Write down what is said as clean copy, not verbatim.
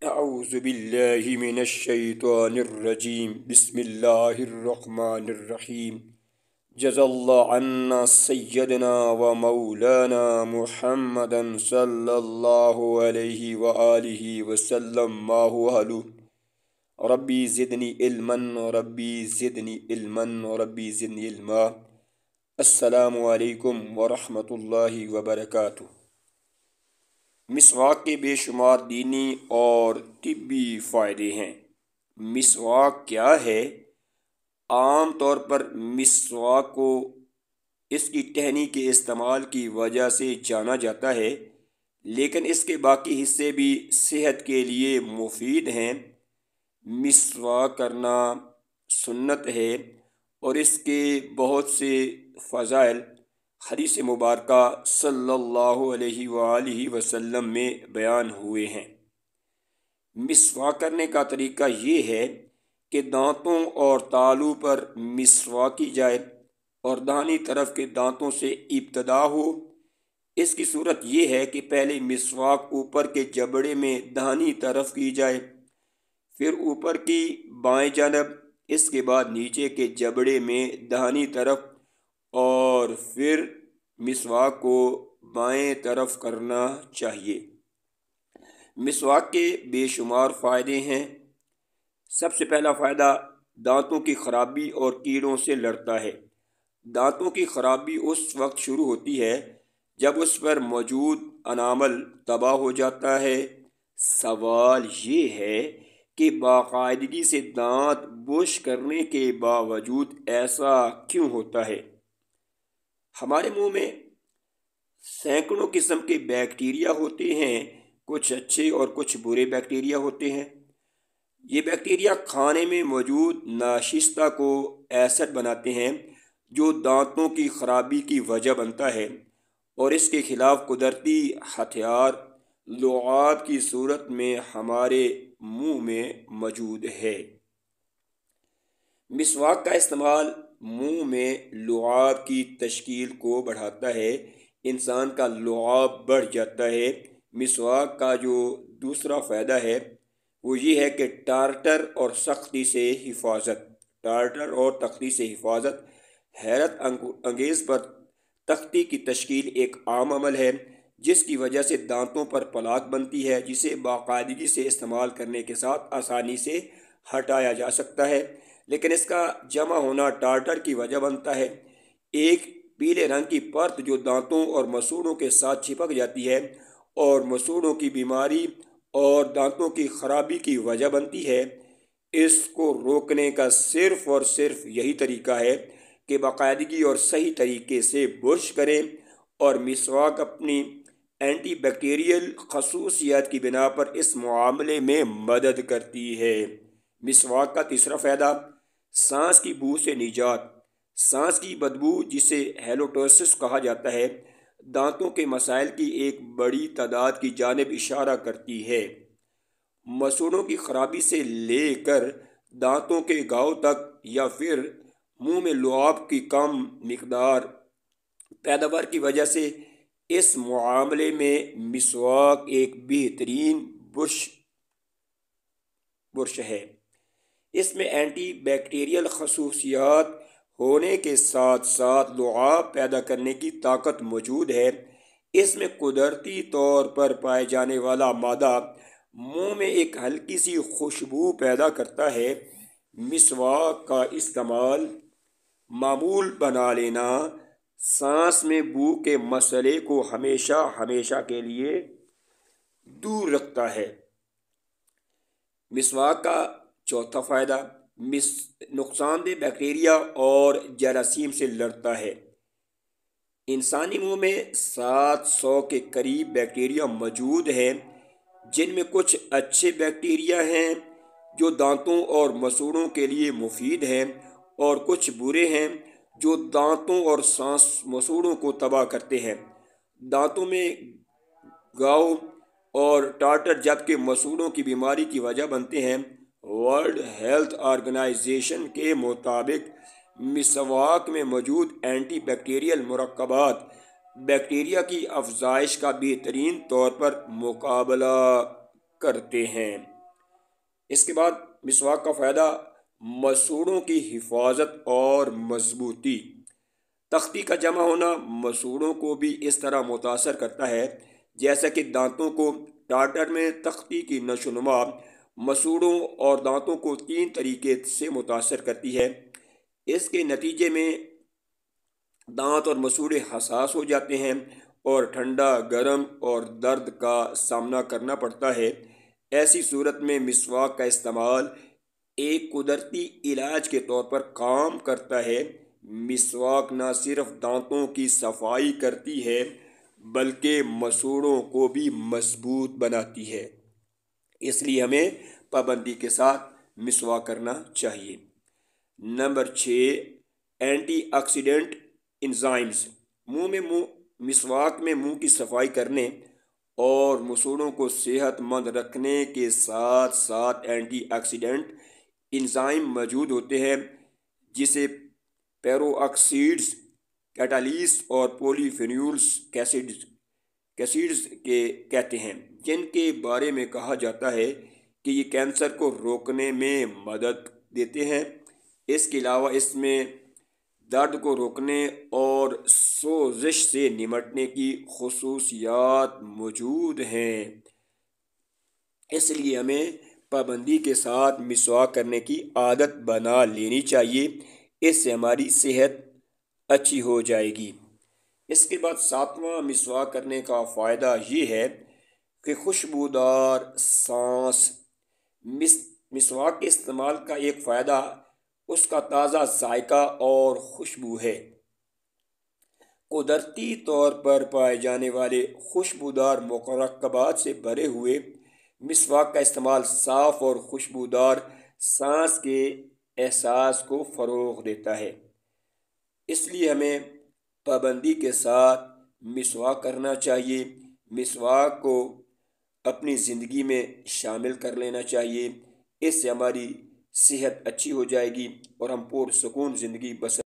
اعوذ باللہ من الشیطان الرجیم بسم اللہ الرحمن الرحیم جزا اللہ عنا سیدنا و مولانا محمدا صلی اللہ علیہ وآلہ وسلم ما هو اہلہ ربی زدنی علما ربی زدنی علما ربی زدنی علما۔ السلام علیکم ورحمۃ اللہ وبرکاتہ۔ مسواک کے بے شمار دینی اور طبی فائدے ہیں۔ مسواک کیا ہے؟ عام طور پر مسواک کو اس کی ٹہنی کے استعمال کی وجہ سے جانا جاتا ہے، لیکن اس کے باقی حصے بھی صحت کے لیے مفید ہیں۔ مسواک کرنا سنت ہے اور اس کے بہت سے فضائل حدیث مبارکہ صلی اللہ علیہ وآلہ وسلم میں بیان ہوئے ہیں۔ مسواک کرنے کا طریقہ یہ ہے کہ دانتوں اور تالو پر مسواک کی جائے اور داہنی طرف کے دانتوں سے ابتدا ہو۔ اس کی صورت یہ ہے کہ پہلے مسواک اوپر کے جبڑے میں داہنی طرف کی جائے، پھر اوپر کی بائیں جانب، اس کے بعد نیچے کے جبڑے میں داہنی طرف، اور پھر مسواک کو بائیں طرف کرنا چاہیے۔ مسواک کے بے شمار فائدے ہیں۔ سب سے پہلا فائدہ دانتوں کی خرابی اور کیڑوں سے لڑتا ہے۔ دانتوں کی خرابی اس وقت شروع ہوتی ہے جب اس پر موجود انامل تباہ ہو جاتا ہے۔ سوال یہ ہے کہ باقاعدگی سے دانت برش کرنے کے باوجود ایسا کیوں ہوتا ہے؟ ہمارے منہ میں سینکڑوں قسم کے بیکٹیریا ہوتے ہیں، کچھ اچھے اور کچھ برے بیکٹیریا ہوتے ہیں۔ یہ بیکٹیریا کھانے میں موجود ناشستہ کو ایسڈ بناتے ہیں جو دانتوں کی خرابی کی وجہ بنتا ہے، اور اس کے خلاف قدرتی ہتھیار لعاب کی صورت میں ہمارے منہ میں موجود ہے۔ مسواک کا استعمال منہ میں لعاب کی تشکیل کو بڑھاتا ہے۔ انسان کا لعاب بڑھ جاتا ہے۔ مسواک کا جو دوسرا فائدہ ہے وہ یہ ہے کہ ٹارٹر اور سختی سے حفاظت۔ حیرت انگیز پر تختی کی تشکیل ایک عام عمل ہے جس کی وجہ سے دانتوں پر پلاک بنتی ہے، جسے باقاعدگی سے استعمال کرنے کے ساتھ آسانی سے ہٹایا جا سکتا ہے، لیکن اس کا جمع ہونا ٹارٹر کی وجہ بنتا ہے۔ ایک پیلے رنگ کی پرت جو دانتوں اور مسوڑوں کے ساتھ چپک جاتی ہے اور مسوڑوں کی بیماری اور دانتوں کی خرابی کی وجہ بنتی ہے۔ اس کو روکنے کا صرف اور صرف یہی طریقہ ہے کہ باقاعدگی اور صحیح طریقے سے برش کریں، اور مسواک اپنی اینٹی بیکٹیریل خصوصیات کی بنا پر اس معاملے میں مدد کرتی ہے۔ مسواک کا تیسرا فائدہ سانس کی بو سے نجات۔ سانس کی بدبو، جسے ہیلوٹوسس کہا جاتا ہے، دانتوں کے مسائل کی ایک بڑی تعداد کی جانب اشارہ کرتی ہے۔ مسوڑوں کی خرابی سے لے کر دانتوں کے گھاؤ تک، یا پھر منہ میں لعاب کی کم مقدار پیداوار کی وجہ سے، اس معاملے میں مسواک ایک بہترین برش ہے۔ اس میں اینٹی بیکٹیریل خصوصیات ہونے کے ساتھ ساتھ لعاب پیدا کرنے کی طاقت موجود ہے۔ اس میں قدرتی طور پر پائے جانے والا مادہ منہ میں ایک ہلکی سی خوشبو پیدا کرتا ہے۔ مسواک کا استعمال معمول بنا لینا سانس میں بو کے مسئلے کو ہمیشہ کے لیے دور رکھتا ہے۔ مسواک کا چوتھا فائدہ نقصان دہ بیکٹیریا اور جراثیم سے لڑتا ہے۔ انسانی منہ میں 700 کے قریب بیکٹیریا موجود ہیں، جن میں کچھ اچھے بیکٹیریا ہیں جو دانتوں اور مسوڑوں کے لیے مفید ہیں، اور کچھ برے ہیں جو دانتوں اور مسوڑوں کو تباہ کرتے ہیں۔ دانتوں میں گھاؤ اور ٹارٹر جبکہ مسوڑوں کی بیماری کی وجہ بنتے ہیں۔ ورلڈ ہیلتھ آرگنائزیشن کے مطابق مسواک میں موجود اینٹی بیکٹیریل مرکبات بیکٹیریا کی افزائش کا بہترین طور پر مقابلہ کرتے ہیں۔ اس کے بعد مسواک کا فائدہ مسوڑوں کی حفاظت اور مضبوطی۔ تختی کا جمع ہونا مسوڑوں کو بھی اس طرح متاثر کرتا ہے جیسا کہ دانتوں کو۔ ٹارٹر میں تختی کی نشو و نما مسوڑوں اور دانتوں کو 3 طریقے سے متاثر کرتی ہے۔ اس کے نتیجے میں دانت اور مسوڑے حساس ہو جاتے ہیں اور ٹھنڈا، گرم اور درد کا سامنا کرنا پڑتا ہے۔ ایسی صورت میں مسواک کا استعمال ایک قدرتی علاج کے طور پر کام کرتا ہے۔ مسواک نہ صرف دانتوں کی صفائی کرتی ہے بلکہ مسوڑوں کو بھی مضبوط بناتی ہے، اس لیے ہمیں پابندی کے ساتھ مسواک کرنا چاہیے۔ Number 6، antioxidant enzymes. مسواک میں منہ کی صفائی کرنے اور مسوڑوں کو صحت مند رکھنے کے ساتھ ساتھ اینٹی آکسیڈنٹ انزائم موجود ہوتے ہیں جسے پیرو آکسیڈز، کیٹالیز اور پولی فینولز کیسیڈز کہتے ہیں، جن کے بارے میں کہا جاتا ہے کہ یہ کینسر کو روکنے میں مدد دیتے ہیں۔ اس کے علاوہ اس میں درد کو روکنے اور سوزش سے نمٹنے کی خصوصیات موجود ہیں، اس لیے ہمیں پابندی کے ساتھ مسواک کرنے کی عادت بنا لینی چاہیے۔ اس سے ہماری صحت اچھی ہو جائے گی۔ اس کے بعد 7واں مسواک کرنے کا فائدہ یہ ہے کہ خوشبودار سانس۔ مسواک کے استعمال کا ایک فائدہ اس کا تازہ ذائقہ اور خوشبو ہے۔ قدرتی طور پر پائے جانے والے خوشبودار مرکبات سے بھرے ہوئے مسواک کا استعمال صاف اور خوشبودار سانس کے احساس کو فروغ دیتا ہے، اس لیے ہمیں پابندی کے ساتھ مسواک کرنا چاہیے۔ مسواک کو اپنی زندگی میں شامل کر لینا چاہیے، اس سے ہماری صحت اچھی ہو جائے گی اور ہم پرسکون زندگی بسر